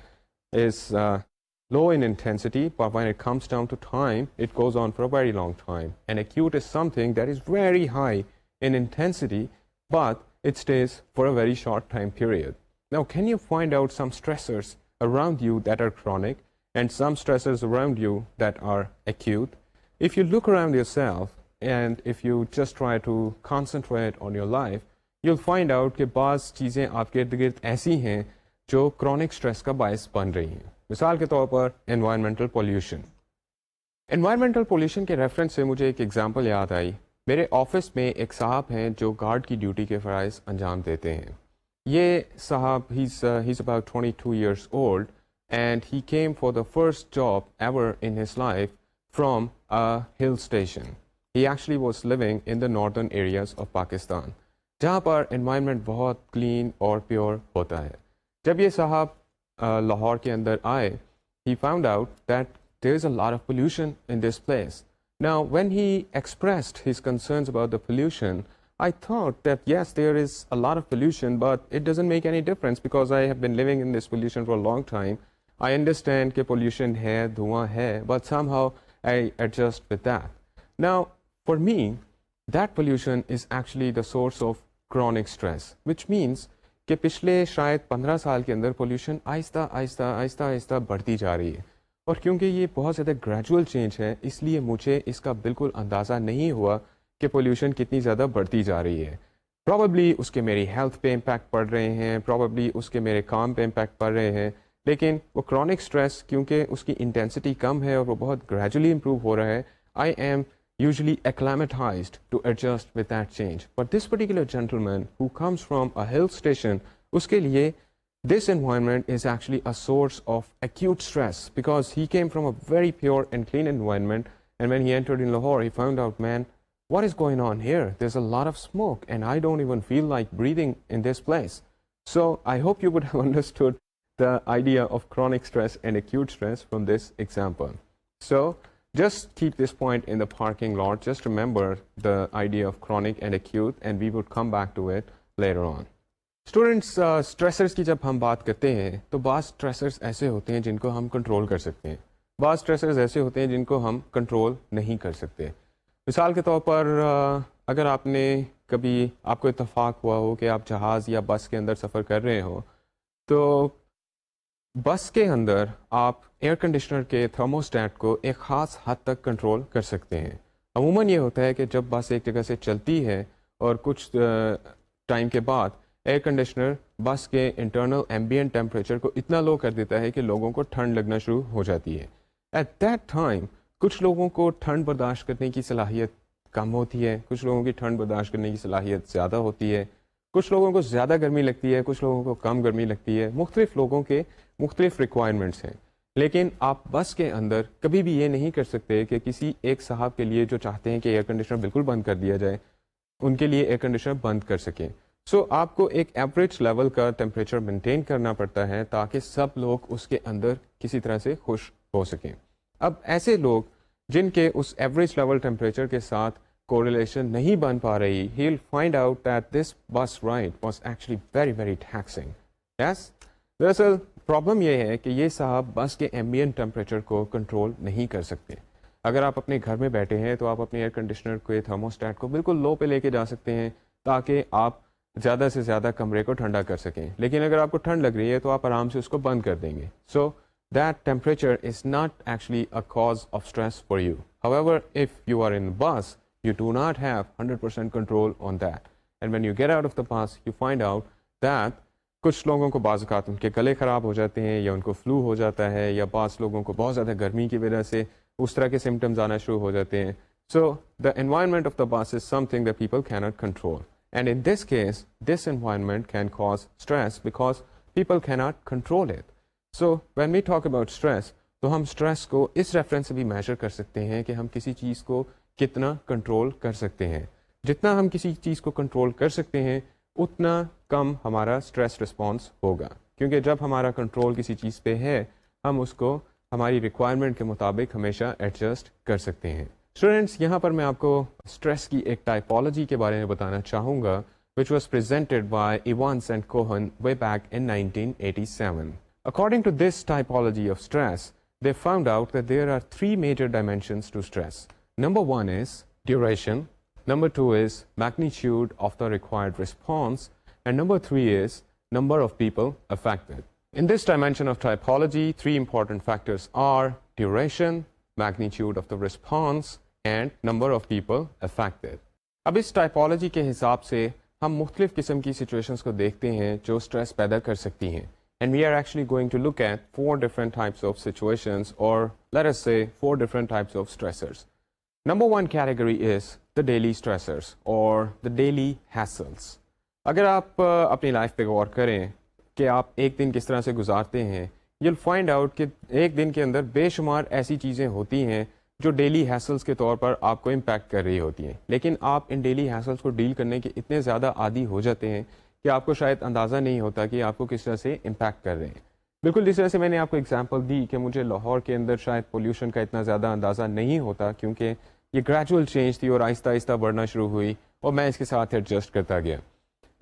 is low in intensity, but when it comes down to time, it goes on for a very long time. And acute is something that is very high in intensity, but it stays for a very short time period. Now, can you find out some stressors around you that are chronic and some stressors around you that are acute? If you look around yourself and if you just try to concentrate on your life, you'll find out कि बाज़ चीज़ें आपके इर्द गिर्द ऐसी हैं जो chronic stress का बायस बन रही हैं. मिसाल के तौर पर एनवायरमेंटल पोल्यूशन के रेफरेंस से मुझे एक एग्जांपल याद आई. मेरे ऑफिस में एक साहब हैं जो गार्ड की ड्यूटी के फ़राइज़ अंजाम देते हैं. ये साहब he is about 22 years old and he came for the first job ever in his life from a hill station. He actually was living in the northern areas of Pakistan, जहाँ पर environment बहुत clean और pure होता है. जब ये साहब लाहौर के अंदर आए, he found out that there is a lot of pollution in this place. Now, when he expressed his concerns about the pollution, I thought that yes, there is a lot of pollution, but it doesn't make any difference because I have been living in this pollution for a long time. I understand that pollution है, धुआं है, but somehow I adjust with that. Now, for me, that pollution is actually the source of chronic stress, which means कि पिछले शायद 15 साल के अंदर pollution आहिस्ता बढ़ती जा रही है. और क्योंकि ये बहुत ज़्यादा ग्रेजुअल चेंज है, इसलिए मुझे इसका बिल्कुल अंदाज़ा नहीं हुआ कि पोल्यूशन कितनी ज़्यादा बढ़ती जा रही है. प्रॉबली उसके मेरी हेल्थ पे इम्पैक्ट पड़ रहे हैं, प्रॉबली उसके मेरे काम पे इम्पैक्ट पड़ रहे हैं, लेकिन वो क्रॉनिक स्ट्रेस क्योंकि उसकी इंटेंसिटी कम है और वो बहुत ग्रेजुअली इम्प्रूव हो रहा है, I am usually acclimatized to adjust with that change. But this particular gentleman who comes from a hill station, उसके लिए this environment is actually a source of acute stress because he came from a very pure and clean environment, and when he entered in Lahore, he found out, man, what is going on here? There's a lot of smoke and I don't even feel like breathing in this place. So I hope you would have understood the idea of chronic stress and acute stress from this example. So just keep this point in the parking lot. Just remember the idea of chronic and acute, and we would come back to it later on. Students stressors की जब हम बात करते हैं तो बाज़ stressors ऐसे होते हैं जिनको हम कंट्रोल कर सकते हैं, बाज़ स्ट्रेसर्स ऐसे होते हैं जिनको हम कंट्रोल नहीं कर सकते. मिसाल के तौर पर अगर कभी आपको इत्तेफाक हुआ हो कि आप जहाज़ या बस के अंदर सफ़र कर रहे हो, तो बस के अंदर आप एयर कंडीशनर के थर्मोस्टेट को एक ख़ास हद तक कंट्रोल कर सकते हैं. अमूमन ये होता है कि जब बस एक जगह से चलती है और कुछ टाइम के बाद एयर कंडीशनर बस के इंटरनल एम्बिएंट टेम्परेचर को इतना लो कर देता है कि लोगों को ठंड लगना शुरू हो जाती है. एट दैट टाइम कुछ लोगों को ठंड बर्दाश्त करने की सलाहियत कम होती है, कुछ लोगों की ठंड बर्दाश्त करने की सलाहियत ज़्यादा होती है, कुछ लोगों को ज़्यादा गर्मी लगती है, कुछ लोगों को कम गर्मी लगती है. मुख्तलिफ लोगों के मुख्तलिफ रिक्वायरमेंट्स हैं. लेकिन आप बस के अंदर कभी भी ये नहीं कर सकते कि किसी एक साहब के लिए जो चाहते हैं कि एयर कंडीशनर बिल्कुल बंद कर दिया जाए, उनके लिए एयर कंडीशनर बंद कर सकें. सो आपको एक एवरेज लेवल का टेम्परेचर मेंटेन करना पड़ता है ताकि सब लोग उसके अंदर किसी तरह से खुश हो सकें. अब ऐसे लोग जिनके उस एवरेज लेवल टेम्परेचर के साथ कोरिलेशन नहीं बन पा रही, he will find out that this bus ride was actually very very taxing. Yes, दरअसल प्रॉब्लम यह है कि ये साहब बस के एम्बिएंट टेम्परेचर को कंट्रोल नहीं कर सकते. अगर आप अपने घर में बैठे हैं तो आप अपने एयर कंडीशनर के थर्मोस्टेट को बिल्कुल लो पे लेके जा सकते हैं ताकि आप ज़्यादा से ज़्यादा कमरे को ठंडा कर सकें. लेकिन अगर आपको ठंड लग रही है तो आप आराम से उसको बंद कर देंगे. So that temperature is not actually a cause of stress for you. However, if you are in bus, you do not have 100% control on that, and when you get out of the bus you find out that कुछ लोगों को बाज़ औक़ात उनके गले ख़राब हो जाते हैं या उनको फ्लू हो जाता है, या बाज़ लोगों को बहुत ज़्यादा गर्मी की वजह से उस तरह के सिम्टम्स आना शुरू हो जाते हैं. So the environment of the bus is something that people cannot control, and in this case this environment can cause stress because people cannot control it. So when we talk about stress, तो हम stress को इस reference से भी major कर सकते हैं कि हम किसी चीज़ को कितना कंट्रोल कर सकते हैं. जितना हम किसी चीज़ को कंट्रोल कर सकते हैं उतना कम हमारा स्ट्रेस रिस्पॉन्स होगा, क्योंकि जब हमारा कंट्रोल किसी चीज़ पे है हम उसको हमारी रिक्वायरमेंट के मुताबिक हमेशा एडजस्ट कर सकते हैं. स्टूडेंट्स, यहाँ पर मैं आपको स्ट्रेस की एक टाइपोलॉजी के बारे में बताना चाहूँगा which was presented by Evans and Cohen way back in 1987. According to this typology of stress, they found out that there are three major dimensions to stress. Number one is duration, number two is magnitude of the required response, and number three is number of people affected. In this dimension of typology, three important factors are duration, magnitude of the response, and number of people affected. अब इस typology के हिसाब से हम मुख्तलिफ किस्म की situations को देखते हैं जो स्ट्रेस पैदा कर सकती हैं. And we are actually going to look at 4 different types of situations, or let us say 4 different types of stressors. Number one category is the daily stressors or the daily hassles. अगर आप अपनी life पे गौर करें कि आप एक दिन किस तरह से गुजारते हैं, you'll find out कि एक दिन के अंदर बेशुमार ऐसी चीज़ें होती हैं जो डेली हैसल्स के तौर पर आपको इम्पैक्ट कर रही होती हैं. लेकिन आप इन डेली हैसल्स को डील करने के इतने ज़्यादा आदी हो जाते हैं कि आपको शायद अंदाज़ा नहीं होता कि आपको किस तरह से इम्पैक्ट कर रहे हैं. बिल्कुल जिस तरह से मैंने आपको एग्जांपल दी कि मुझे लाहौर के अंदर शायद पोल्यूशन का इतना ज़्यादा अंदाज़ा नहीं होता, क्योंकि ये ग्रेजुअल चेंज थी और आहिस्ता आहिस्ता बढ़ना शुरू हुई और मैं इसके साथ एडजस्ट करता गया.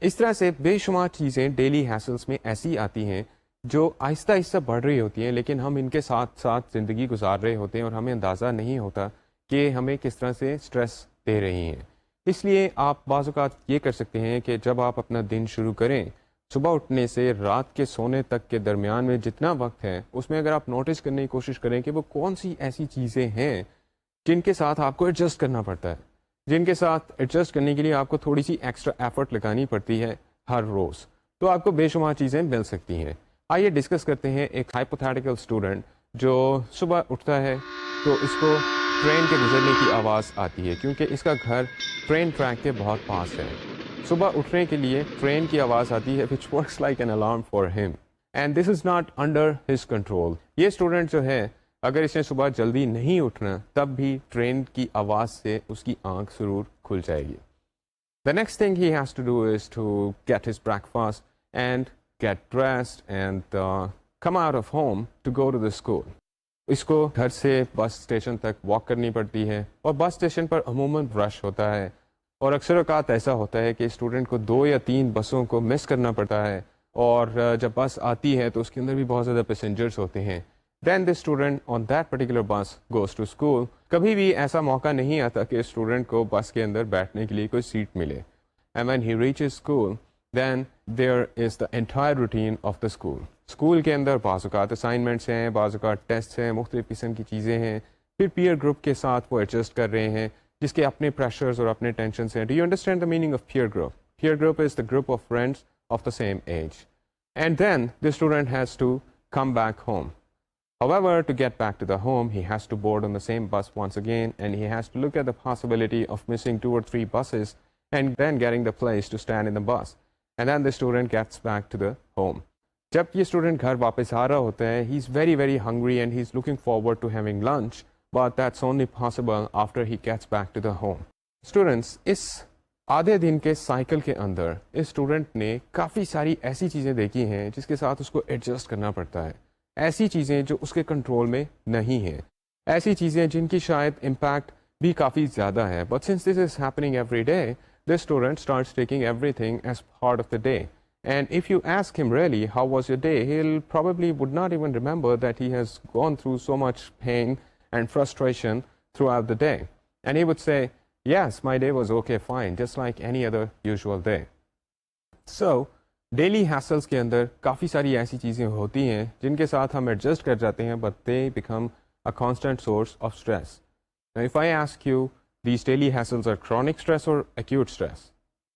इस तरह से बेशुमार चीज़ें डेली हैसल्स में ऐसी आती हैं जो आहिस्ता आहिस्ता बढ़ रही होती हैं, लेकिन हम इनके साथ साथ ज़िंदगी गुजार रहे होते हैं और हमें अंदाज़ा नहीं होता कि हमें किस तरह से स्ट्रेस दे रही हैं. इसलिए आप बाज़ औक़ात ये कर सकते हैं कि जब आप अपना दिन शुरू करें, सुबह उठने से रात के सोने तक के दरमियान में जितना वक्त है उसमें अगर आप नोटिस करने की कोशिश करें कि वो कौन सी ऐसी चीज़ें हैं जिनके साथ आपको एडजस्ट करना पड़ता है, जिनके साथ एडजस्ट करने के लिए आपको थोड़ी सी एक्स्ट्रा एफर्ट लगानी पड़ती है हर रोज़, तो आपको बेशुमार चीज़ें मिल सकती हैं. आइए डिस्कस करते हैं एक हाइपोथेटिकल स्टूडेंट जो सुबह उठता है तो इसको ट्रेन के गुजरने की आवाज़ आती है, क्योंकि इसका घर ट्रेन ट्रैक के बहुत पास है. सुबह उठने के लिए ट्रेन की आवाज़ आती है, which works like an alarm for him. And this is not under his control. ये स्टूडेंट जो है अगर इसने सुबह जल्दी नहीं उठना तब भी ट्रेन की आवाज़ से उसकी आंख ज़रूर खुल जाएगी। The next thing he has to do is to get his breakfast and get dressed and come out of home to go to the school. इसको घर से बस स्टेशन तक वॉक करनी पड़ती है और बस स्टेशन पर अमूमन रश होता है और अक्सर औक़ात ऐसा होता है कि स्टूडेंट को 2 या 3 बसों को मिस करना पड़ता है और जब बस आती है तो उसके अंदर भी बहुत ज़्यादा पैसेंजर्स होते हैं। Then the student on that particular bus goes to school. कभी भी ऐसा मौका नहीं आता कि स्टूडेंट को बस के अंदर बैठने के लिए कोई सीट मिले। And when he reaches school, then there is the entire routine of the school. School के अंदर बाज़ औक़ात असाइनमेंट्स हैं, बाज़ औक़ात टेस्ट हैं, मुख्तलिफ़ किस्म की चीज़ें हैं। फिर पीयर ग्रुप के साथ वो एडजस्ट कर रहे हैं जिसके अपने प्रेशर्स और अपने टेंशन्स हैं। Do you understand the meaning of peer group? Peer group is the group of friends of the same age. And then the student has to come back home. However, to get back to the home, he has to board on the same bus once again, and he has to look at the possibility of missing 2 or 3 buses and then getting the place to stand in the bus. And then the student gets back to the home. जब ये student घर वापस आ रहा होता है, he's very, very hungry and he's looking forward to having lunch, but that's only possible after he gets back to the home. Students, इस आधे दिन के साइकिल के अंदर इस स्टूडेंट ने काफ़ी सारी ऐसी चीज़ें देखी हैं जिसके साथ उसको एडजस्ट करना पड़ता है। ऐसी चीज़ें जो उसके कंट्रोल में नहीं हैं, ऐसी चीज़ें जिनकी शायद इम्पैक्ट भी काफ़ी ज़्यादा है। But since this is happening every day, this student starts taking everything as part of the day. And if you ask him really how was your day, he will probably would not even remember that he has gone through so much pain and frustration throughout the day, and he would say yes, my day was okay, fine, just like any other usual day. So daily hassles के अंदर काफ़ी सारी ऐसी चीज़ें होती हैं जिनके साथ हम एडजस्ट कर जाते हैं, but they become a constant source of stress. Now, if I ask you, these daily hassles are chronic stress or acute stress?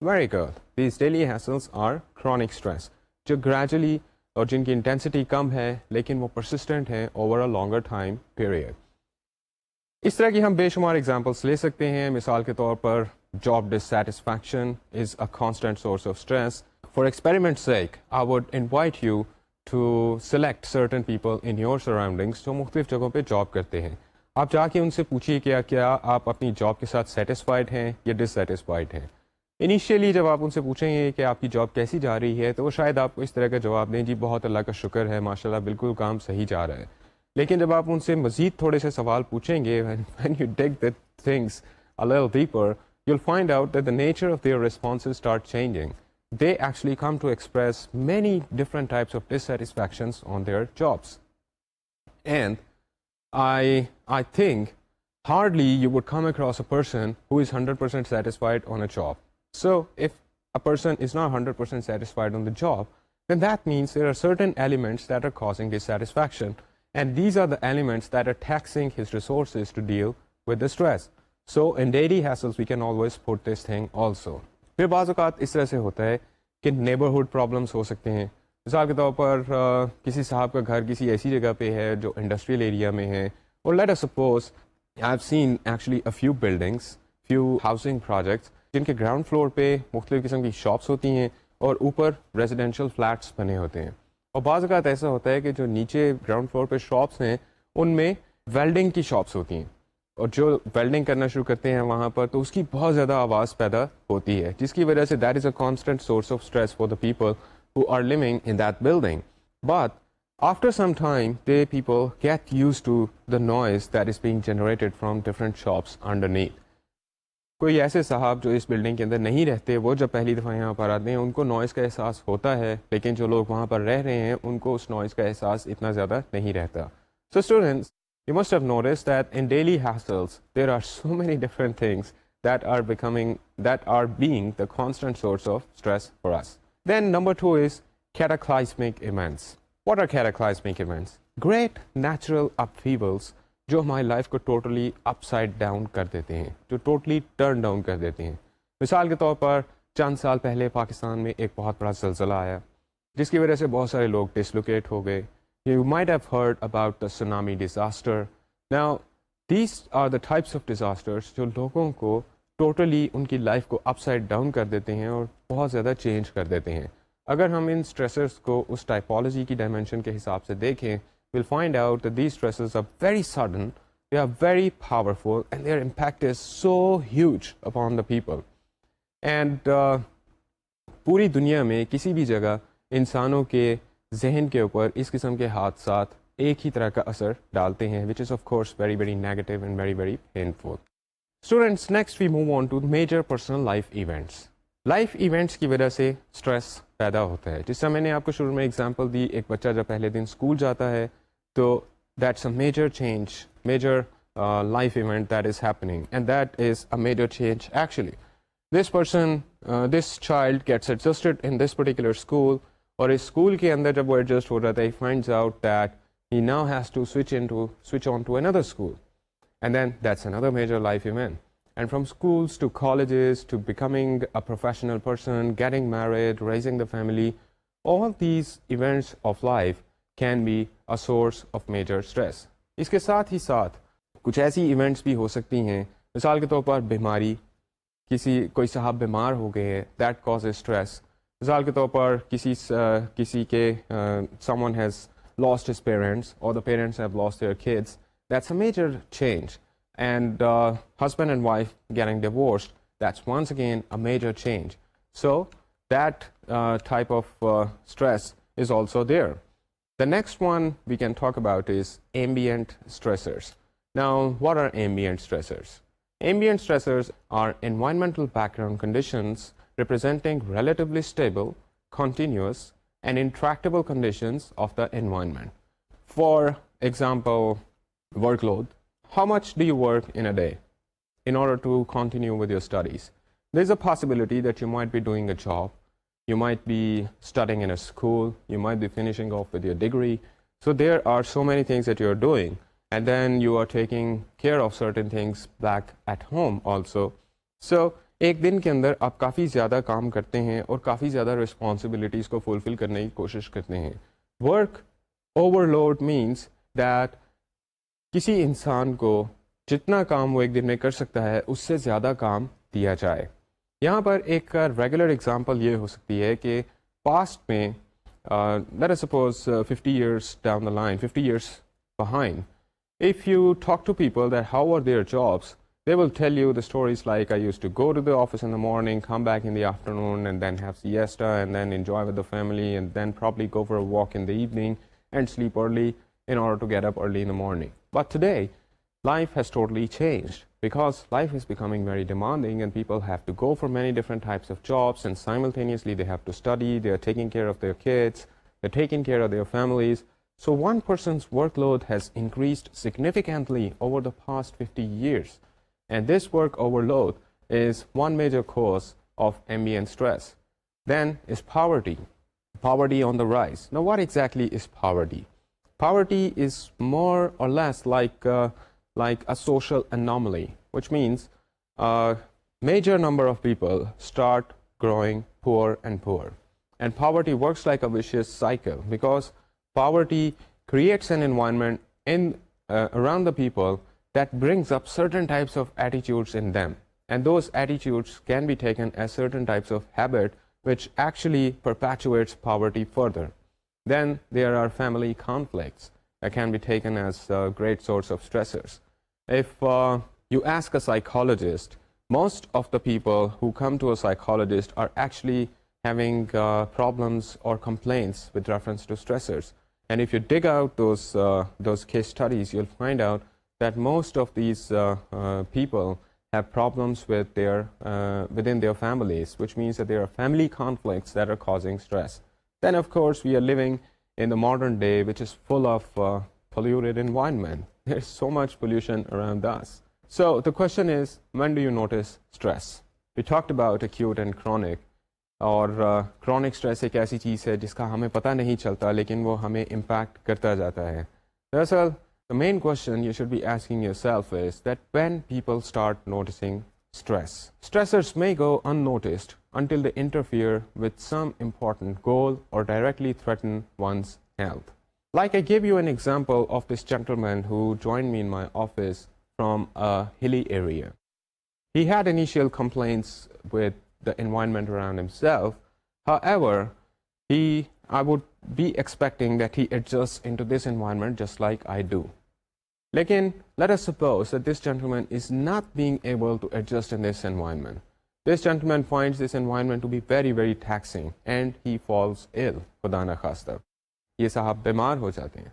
Very good. These daily hassles are chronic stress, जो gradually और जिनकी intensity कम है लेकिन वो persistent है over a longer time period. इस तरह की हम बेशुमार एग्जाम्पल्स ले सकते हैं. मिसाल के तौर पर job dissatisfaction is a constant source of stress. For experiment's sake, I would invite you to select certain people in your surroundings जो मुख्तलिफ जगहों पे जॉब करते हैं. आप जाके उनसे पूछिए क्या आप अपनी जॉब के साथ सेटिस्फाइड हैं या डिससेटिस्फाइड हैं. इनिशियली जब आप उनसे पूछेंगे कि आपकी जॉब कैसी जा रही है तो वो शायद आपको इस तरह का जवाब दें, जी बहुत अल्लाह का शुक्र है, माशाल्लाह बिल्कुल काम सही जा रहा है. लेकिन जब आप उनसे मज़ीद थोड़े से सवाल पूछेंगे, when you dig the things a little deeper, you'll find out that the nature of their responses start changing. They actually come to express many different types of dissatisfactions on their jobs. And I think hardly you would come across a person who is 100% satisfied on a job. So if a person is not 100% satisfied on the job, then that means there are certain elements that are causing dissatisfaction. And these are the elements that are taxing his resources to deal with the stress. So in daily hassles, we can always put this thing also. फिर बाज़ औक़ात इस तरह से होता है कि neighbourhood problems हो सकते हैं. मिसाल के तौर पर किसी साहब का घर किसी ऐसी जगह पे है जो इंडस्ट्रियल एरिया में है, और let us suppose I have seen actually a few buildings, few housing projects जिनके ग्राउंड फ्लोर पे मुख्तलिफ किस्म की शॉप्स होती हैं और ऊपर रेजिडेंशियल फ्लैट्स बने होते हैं. और बाज़ औक़ात ऐसा होता है कि जो नीचे ग्राउंड फ्लोर पे शॉप्स हैं उनमें वेल्डिंग की शॉप्स होती हैं, और जो वेल्डिंग करना शुरू करते हैं वहाँ पर तो उसकी बहुत ज़्यादा आवाज़ पैदा होती है, जिसकी वजह से that is a constant source of stress for the people who are living in that building. But after some time the people get used to the noise that is being generated from different shops underneath. कोई ऐसे साहब जो इस building के अंदर नहीं रहते, वो जब पहली दफ़ा यहाँ पर आते हैं उनको नॉइज़ का एहसास होता है, लेकिन जो लोग वहाँ पर रह रहे हैं उनको उस नॉइज़ का एहसास इतना ज़्यादा नहीं रहता. So students, you must have noticed that in daily hassles there are so many different things that are being the constant source of stress for us. Then number 2 is cataclysmic events. What are cataclysmic events? Great natural upheavals जो हमारी life को totally upside down कर देते हैं, जो totally turn down कर देते हैं. मिसाल के तौर पर चंद साल पहले पाकिस्तान में एक बहुत बड़ा ज़लज़ला आया जिसकी वजह से बहुत सारे लोग डिसलोकेट हो गए. You might have heard about the tsunami disaster. Now, these are the types of disasters जो लोगों को टोटली उनकी लाइफ को अपसाइड डाउन कर देते हैं और बहुत ज़्यादा चेंज कर देते हैं. अगर हम इन स्ट्रेसर्स को उस टाइपोलॉजी की डायमेंशन के हिसाब से देखें, we'll find out that these stresses are very sudden, they are very powerful, and their impact is so huge upon the people. And पूरी दुनिया में किसी भी जगह इंसानों के जहन के ऊपर इस किस्म के हादसात एक ही तरह का असर डालते हैं, which is of course very very negative and very very painful. Students, next we move on to major personal life events. Life events की वजह से स्ट्रेस पैदा होता है. जिस तरह मैंने आपको शुरू में एग्जांपल दी, एक बच्चा जब पहले दिन स्कूल जाता है तो that's a major change, major life event that is happening, and that is a major change actually. This child gets adjusted in this particular school, और इस स्कूल के अंदर जब वो एडजस्ट हो जाता है, he finds out that he now has to switch on to another school, and then that's another major life event. And from schools to colleges to becoming a professional person, getting married, raising the family, all these events of life can be a source of major stress. इसके साथ ही साथ कुछ ऐसी events भी हो सकती हैं, मिसाल के तौर पर बीमारी, कोई साहब बीमार हो गए हैं, that causes stress. मिसाल के तौर पर किसी के someone has lost his parents, or the parents have lost their kids, that's a major change. And husband and wife getting divorced, that's once again a major change. So that type of stress is also there. The next one we can talk about is ambient stressors. Now, what are ambient stressors? Ambient stressors are environmental background conditions representing relatively stable, continuous, and intractable conditions of the environment. For example, workload. How much do you work in a day in order to continue with your studies? There's a possibility that you might be doing a job, you might be studying in a school, you might be finishing off with your degree. So there are so many things that you're doing, and then you are taking care of certain things back at home also. So एक दिन के अंदर आप काफ़ी ज़्यादा काम करते हैं और काफ़ी ज़्यादा रिस्पॉन्सिबिलिटीज़ को फुलफिल करने की कोशिश करते हैं. वर्क ओवरलोड मीन्स दैट किसी इंसान को जितना काम वो एक दिन में कर सकता है उससे ज़्यादा काम दिया जाए. यहाँ पर एक रेगुलर एग्जांपल ये हो सकती है कि पास्ट में let us suppose 50 years down the line, 50 years behind, if you talk to people that how are their jobs, they will tell you the stories like, I used to go to the office in the morning, come back in the afternoon, and then have siesta, and then enjoy with the family, and then probably go for a walk in the evening and sleep early in order to get up early in the morning. But today, life has totally changed because life is becoming very demanding, and people have to go for many different types of jobs, and simultaneously they have to study, they are taking care of their kids, they're taking care of their families. So one person's workload has increased significantly over the past 50 years. And this work overload is one major cause of ambient stress. Then is poverty. Poverty on the rise. Now, what exactly is poverty? Poverty is more or less like a social anomaly, which means a major number of people start growing poor and poor. And poverty works like a vicious cycle because poverty creates an environment around the people that brings up certain types of attitudes in them. And those attitudes can be taken as certain types of habit which actually perpetuates poverty further. Then there are family conflicts that can be taken as a great source of stressors. If you ask a psychologist, most of the people who come to a psychologist are actually having problems or complaints with reference to stressors. And if you dig out those case studies, you'll find out that most of these people have problems with within their families, which means that there are family conflicts that are causing stress. Then, of course, we are living in the modern day, which is full of polluted environment. There's so much pollution around us. So the question is, when do you notice stress? We talked about acute and chronic. और chronic stress एक ऐसी चीज़ है जिसका हमें पता नहीं चलता लेकिन वो हमें impact करता जाता है. दरअसल the main question you should be asking yourself is that when people start noticing stress. Stressors may go unnoticed until they interfere with some important goal or directly threaten one's health. Like I gave you an example of this gentleman who joined me in my office from a hilly area. He had initial complaints with the environment around himself. However, I would be expecting that he adjusts into this environment just like I do. Lekin, let us suppose that this gentleman is not being able to adjust in this environment. This gentleman finds this environment to be very, very taxing and he falls ill. खुदा ना खास्ता, ये साहब बीमार हो जाते हैं.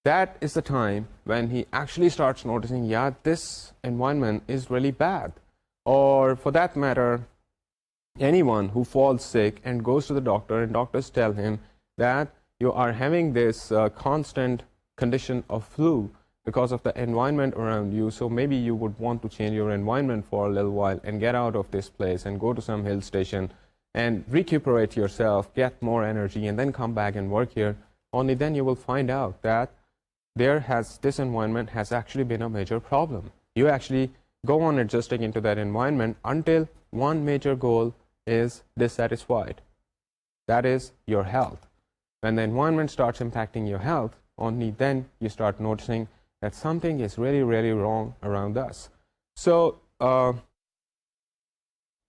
That is the time when he actually starts noticing, yeah, this environment is really bad. Or for that matter, anyone who falls sick and goes to the doctor and doctors tell him that you are having this constant condition of flu because of the environment around you, so maybe you would want to change your environment for a little while and get out of this place and go to some hill station and recuperate yourself, get more energy, and then come back and work here. Only then you will find out that this environment has actually been a major problem. You actually go on adjusting into that environment until one major goal is dissatisfied. That is your health. When the environment starts impacting your health, only then you start noticing that something is really, really wrong around us. So,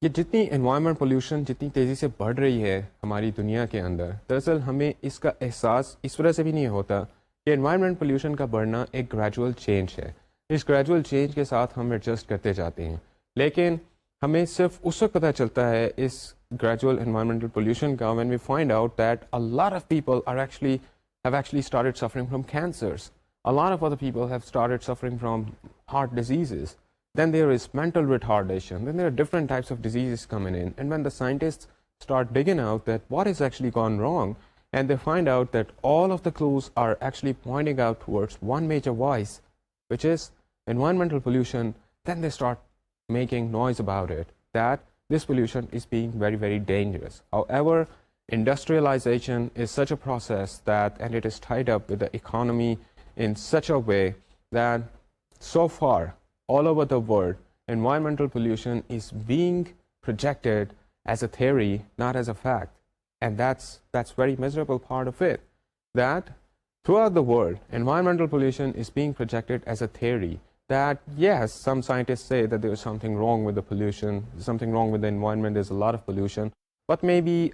ये जितनी environment pollution जितनी तेज़ी से बढ़ रही है हमारी दुनिया के अंदर, दरअसल हमें इसका एहसास इस वजह से भी नहीं होता कि एनवायरनमेंट पोल्यूशन का बढ़ना एक ग्रेजुअल चेंज है. इस ग्रेजुअल चेंज के साथ हम एडजस्ट करते जाते हैं, लेकिन हमें सिर्फ उस वक्त पता चलता है इस ग्रेजुअल एनवायरनमेंटल पोल्यूशन का when we find out that a lot of people have actually started suffering from cancers. A lot of other people have started suffering from heart diseases. Then there is mental retardation. Then there are different types of diseases coming in. And when the scientists start digging out that what has actually gone wrong, and they find out that all of the clues are actually pointing out towards one major vice, which is environmental pollution, then they start making noise about it, that this pollution is being very, very dangerous. However, industrialization is such a process and it is tied up with the economy in such a way that so far, all over the world, environmental pollution is being projected as a theory, not as a fact. And that's very miserable part of it, that throughout the world, environmental pollution is being projected as a theory, that yes, some scientists say that there is something wrong with the pollution, something wrong with the environment, there's a lot of pollution, but maybe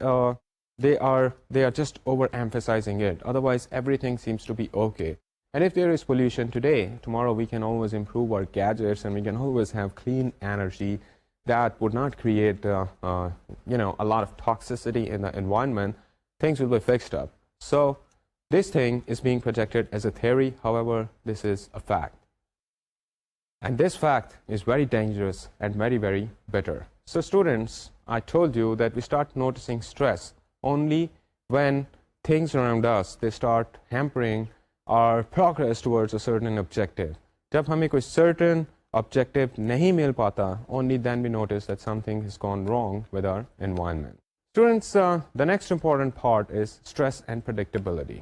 they are just overemphasizing it. Otherwise, everything seems to be okay. And if there is pollution today, tomorrow we can always improve our gadgets and we can always have clean energy that would not create a lot of toxicity in the environment. Things will be fixed up. So this thing is being projected as a theory. However, this is a fact. And this fact is very dangerous and very, very bitter. So students, I told you that we start noticing stress only when things around us, they start hampering our progress towards a certain objective. जब हमें कोई certain objective नहीं मिल पाता, only then we notice that something has gone wrong with our environment. Students, the next important part is stress and predictability.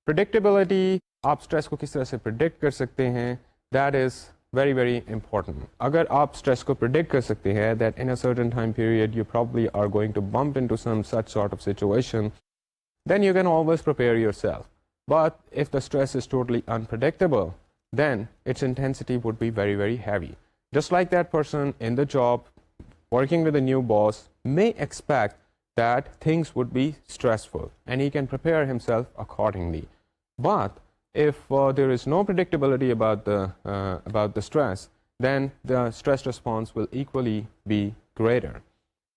Predictability, आप stress को किस तरह से predict कर सकते हैं, that is very, very important. अगर आप stress को predict कर सकते हैं that in a certain time period you probably are going to bump into some such sort of situation, then you can always prepare yourself. But if the stress is totally unpredictable, then its intensity would be very, very heavy. Just like that person in the job, working with a new boss, may expect that things would be stressful and he can prepare himself accordingly. But if there is no predictability about the stress, then the stress response will equally be greater.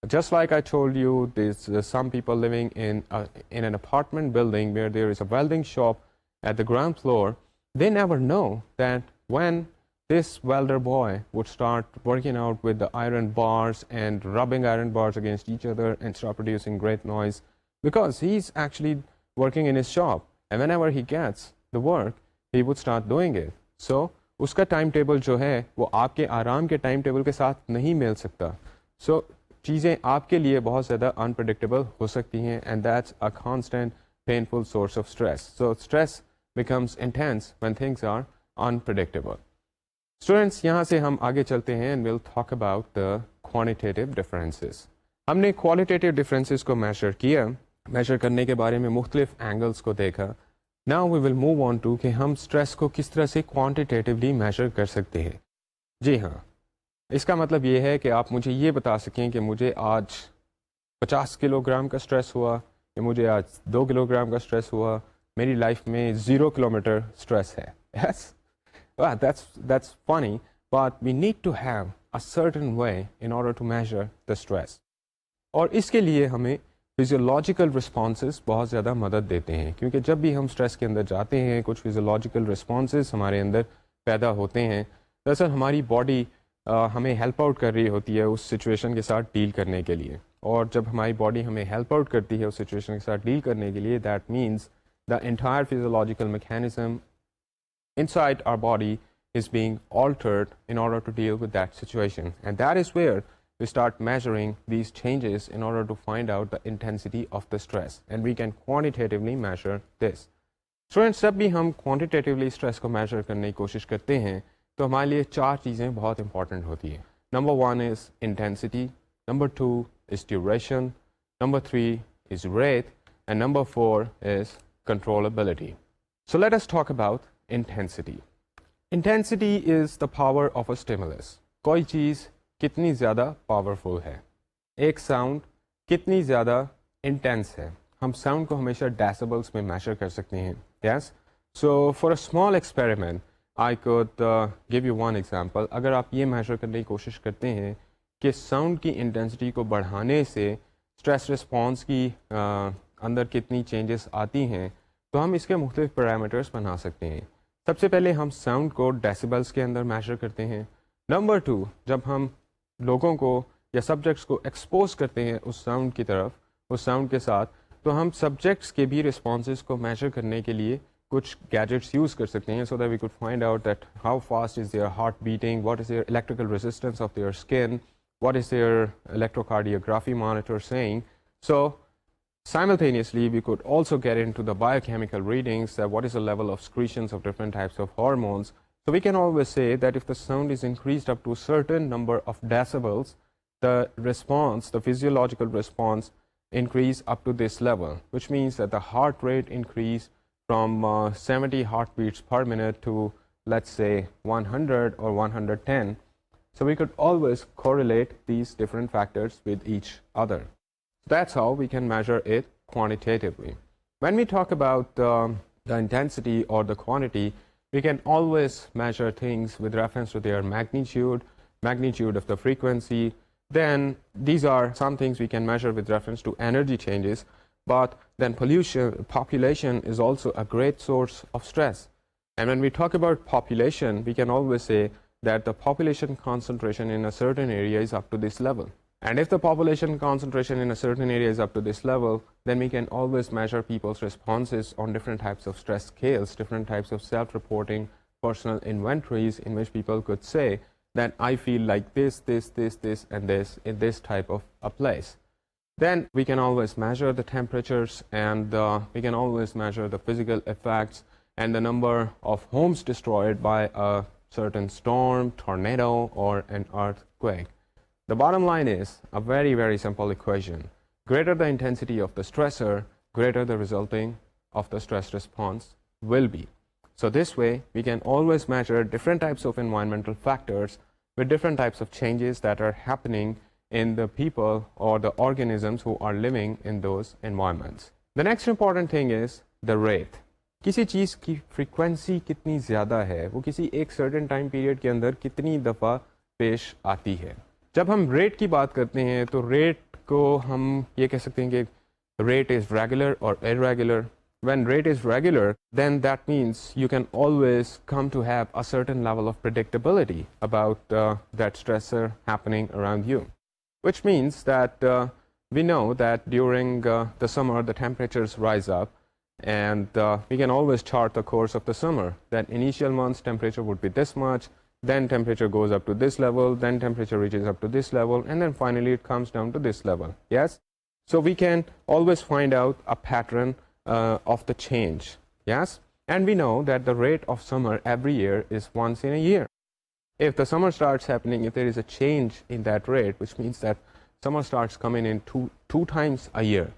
Just like I told you, there's some people living in an apartment building where there is a welding shop at the ground floor. They never know that when this welder boy would start working out with the iron bars and rubbing iron bars against each other and start producing great noise, because he's actually working in his shop. And whenever he gets the work, he would start doing it. So, उसका timetable जो है वो आपके आराम के timetable के साथ नहीं मिल सकता. So, चीज़ें आपके लिए बहुत ज़्यादा unpredictable हो सकती हैं, and that's a constant painful source of stress. So stress becomes intense when things are unpredictable. Students, यहाँ से हम आगे चलते हैं and we'll talk about the quantitative differences. हमने qualitative differences को measure किया, measure करने के बारे में मुख्तलिफ angles को देखा. Now we will move on to कि हम stress को किस तरह से quantitatively measure कर सकते हैं. जी हाँ, इसका मतलब ये है कि आप मुझे ये बता सकें कि मुझे आज 50 किलोग्राम का स्ट्रेस हुआ कि मुझे आज 2 किलोग्राम का स्ट्रेस हुआ, मेरी लाइफ में 0 किलोमीटर स्ट्रेस है. Yes, well, that's funny, but we need to have a certain way in order to measure the stress. और इसके लिए हमें फिजियोलॉजिकल रिस्पॉन्सेस बहुत ज़्यादा मदद देते हैं, क्योंकि जब भी हम स्ट्रेस के अंदर जाते हैं कुछ फिजियोलॉजिकल रिस्पॉन्सेस हमारे अंदर पैदा होते हैं. दरअसल हमारी बॉडी हमें हेल्प आउट कर रही होती है उस सिचुएशन के साथ डील करने के लिए, और जब हमारी बॉडी हमें हेल्प आउट करती है उस सिचुएशन के साथ डील करने के लिए, that means the entire physiological mechanism inside our body is being altered in order to deal with that situation, and that is where we start measuring these changes in order to find out the intensity of the stress, and we can quantitatively measure this. Students, जब भी हम quantitatively stress को measure करने की कोशिश करते हैं तो हमारे लिए 4 चीज़ें बहुत important होती हैं. Number 1 is intensity, number 2 is duration, number 3 is rate, and number 4 is controllability. So let us talk about intensity. Intensity is the power of a stimulus. कोई चीज़ कितनी ज़्यादा पावरफुल है, एक साउंड कितनी ज़्यादा इंटेंस है. हम साउंड को हमेशा डेसिबल्स में मेजर कर सकते हैं. Yes? So for a small experiment, I could give you one example. अगर आप ये मेजर करने की कोशिश करते हैं कि साउंड की इंटेंसिटी को बढ़ाने से स्ट्रेस रिस्पॉन्स की अंदर कितनी चेंजेस आती हैं, तो हम इसके मुख्तलिफ पैरामीटर्स बना सकते हैं. सबसे पहले हम साउंड को डेसिबल्स के अंदर मेजर करते हैं. नंबर 2, जब हम लोगों को या सब्जेक्ट्स को एक्सपोज करते हैं उस साउंड की तरफ, उस साउंड के साथ, तो हम सब्जेक्ट्स के भी रिस्पॉन्सेज को मेजर करने के लिए कुछ गैजेट्स यूज़ कर सकते हैं, so that we could find out that how fast is their heart beating, what is their electrical resistance of their skin, what is their electrocardiography monitor saying. So simultaneously, we could also get into the biochemical readings, that what is the level of secretions of different types of hormones. So we can always say that if the sound is increased up to a certain number of decibels, the response, the physiological response, increase up to this level, which means that the heart rate increase from 70 heartbeats per minute to, let's say, 100 or 110. So we could always correlate these different factors with each other. That's how we can measure it quantitatively. When we talk about the intensity or the quantity, we can always measure things with reference to their magnitude, magnitude of the frequency. Then these are some things we can measure with reference to energy changes, but then population is also a great source of stress. And when we talk about population, we can always say that the population concentration in a certain area is up to this level. And if the population concentration in a certain area is up to this level, then we can always measure people's responses on different types of stress scales, different types of self-reporting personal inventories in which people could say that I feel like this, and this in this type of a place. Then we can always measure the temperatures, and we can always measure the physical effects and the number of homes destroyed by a certain storm, tornado, or an earthquake. The bottom line is a very, very simple equation. Greater the intensity of the stressor, greater the resulting of the stress response will be. So this way, we can always measure different types of environmental factors with different types of changes that are happening in the people or the organisms who are living in those environments. The next important thing is the rate. किसी चीज़ की frequency कितनी ज़्यादा है, वो किसी एक certain time period के अंदर कितनी दफ़ा पेश आती है. जब हम रेट की बात करते हैं तो रेट को हम ये कह सकते हैं कि रेट इज़ रेगुलर और irregular. When rate is regular, then that means you can always come to have a certain level of predictability about that stressor happening around you, which means that we know that during the summer the temperatures rise up, and we can always chart the course of the summer. That initial months temperature would be this much, then temperature goes up to this level, then temperature reaches up to this level, and then finally it comes down to this level. Yes? So we can always find out a pattern of the change. Yes? And we know that the rate of summer every year is once in a year. If the summer starts happening, if there is a change in that rate, which means that summer starts coming in two times a year,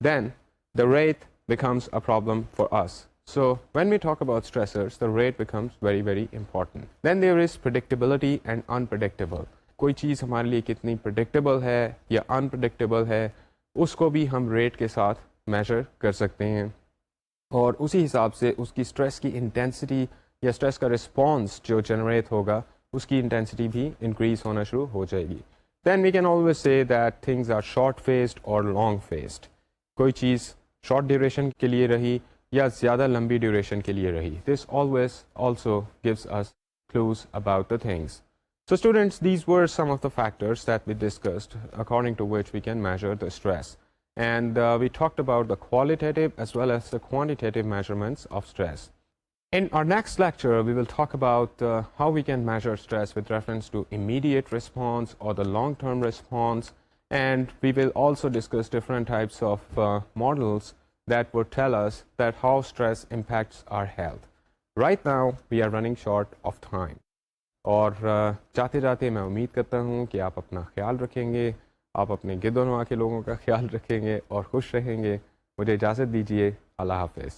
then the rate becomes a problem for us. So when we talk about stressors, the rate becomes very, very important. Then there is predictability and unpredictable. कोई चीज़ हमारे लिए कितनी predictable है या unpredictable है, उसको भी हम rate के साथ मेजर कर सकते हैं और उसी हिसाब से उसकी स्ट्रेस की इंटेंसिटी या स्ट्रेस का रिस्पॉन्स जो जनरेट होगा उसकी इंटेंसिटी भी इंक्रीज होना शुरू हो जाएगी. Then we can always say that things are short phased और लॉन्ग फेस्ड. कोई चीज़ शॉर्ट ड्यूरेशन के लिए रही या ज़्यादा लंबी ड्यूरेशन के लिए रही. This always also gives us clues about the things. So students, these were some of the factors that we discussed according to which we can measure the stress. And we talked about the qualitative as well as the quantitative measurements of stress. In our next lecture, we will talk about how we can measure stress with reference to immediate response or the long-term response. And we will also discuss different types of models that would tell us that how stress impacts our health. Right now, we are running short of time. और जाते जाते मैं उम्मीद करता हूँ कि आप अपना ख्याल रखेंगे, आप अपने गिरदोनवा के लोगों का ख्याल रखेंगे और खुश रहेंगे. मुझे इजाज़त दीजिए. अल्लाह हाफ़िज़.